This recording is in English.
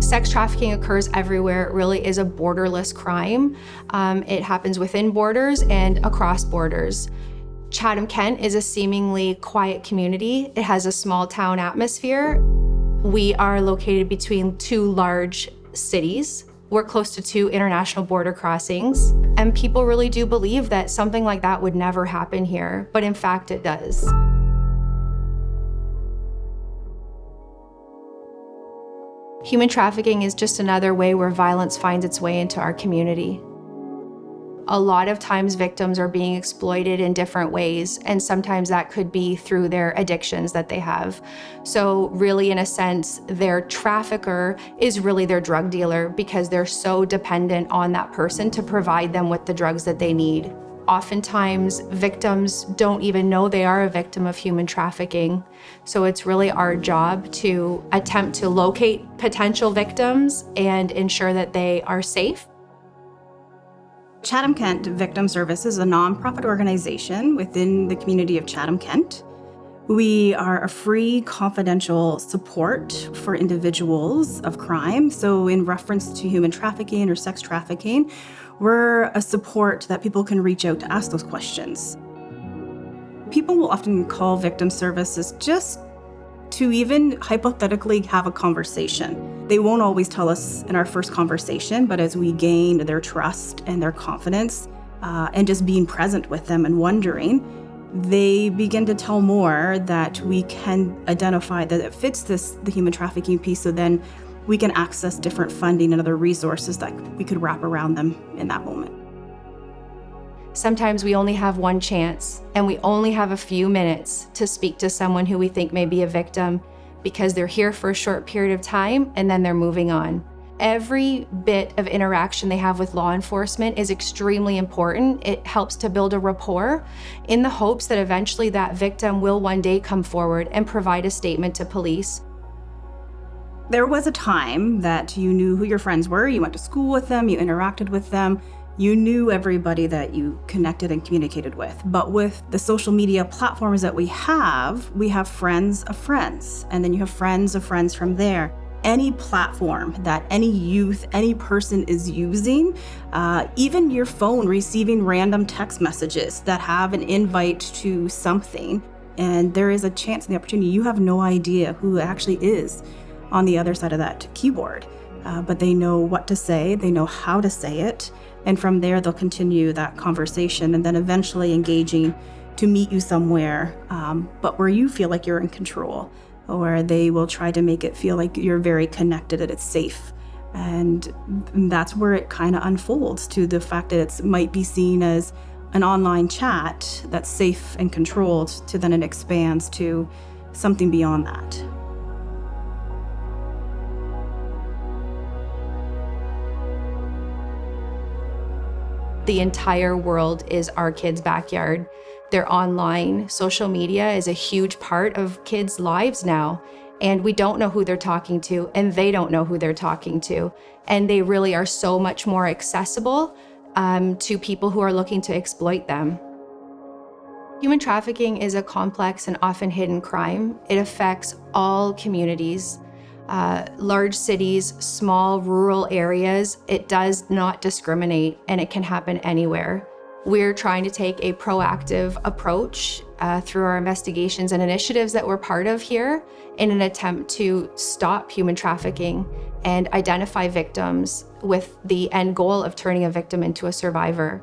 Sex trafficking occurs everywhere. It really is a borderless crime. It happens within borders and across borders. Chatham-Kent is a seemingly quiet community. It has a small town atmosphere. We are located between two large cities. We're close to two international border crossings, and people really do believe that something like that would never happen here, but in fact it does. Human trafficking is just another way where violence finds its way into our community. A lot of times victims are being exploited in different ways, and sometimes that could be through their addictions that they have. So really, in a sense, their trafficker is really their drug dealer because they're so dependent on that person to provide them with the drugs that they need. Oftentimes, victims don't even know they are a victim of human trafficking. So it's really our job to attempt to locate potential victims and ensure that they are safe. Chatham-Kent Victim Service is a nonprofit organization within the community of Chatham-Kent. We are a free, confidential support for individuals of crime. So in reference to human trafficking or sex trafficking, we're a support that people can reach out to ask those questions. People will often call victim services just to even hypothetically have a conversation. They won't always tell us in our first conversation, but as we gain their trust and their confidence, and just being present with them and wondering, they begin to tell more that we can identify that it fits the human trafficking piece, so then we can access different funding and other resources that we could wrap around them in that moment. Sometimes we only have one chance, and we only have a few minutes to speak to someone who we think may be a victim because they're here for a short period of time and then they're moving on. Every bit of interaction they have with law enforcement is extremely important. It helps to build a rapport in the hopes that eventually that victim will one day come forward and provide a statement to police. There was a time that you knew who your friends were, you went to school with them, you interacted with them, you knew everybody that you connected and communicated with. But with the social media platforms that we have friends of friends, and then you have friends of friends from there. Any platform that any youth, any person is using, even your phone receiving random text messages that have an invite to something, and there is a chance and the opportunity, you have no idea who actually is on the other side of that keyboard. But they know what to say, they know how to say it, and from there they'll continue that conversation and then eventually engaging to meet you somewhere, but where you feel like you're in control, or they will try to make it feel like you're very connected and it's safe. And that's where it kind of unfolds to the fact that it might be seen as an online chat that's safe and controlled, to then it expands to something beyond that. The entire world is our kids' backyard. They're online. Social media is a huge part of kids' lives now. And we don't know who they're talking to, and they don't know who they're talking to. And they really are so much more accessible to people who are looking to exploit them. Human trafficking is a complex and often hidden crime. It affects all communities. Large cities, small rural areas, it does not discriminate, and it can happen anywhere. We're trying to take a proactive approach through our investigations and initiatives that we're part of here in an attempt to stop human trafficking and identify victims with the end goal of turning a victim into a survivor.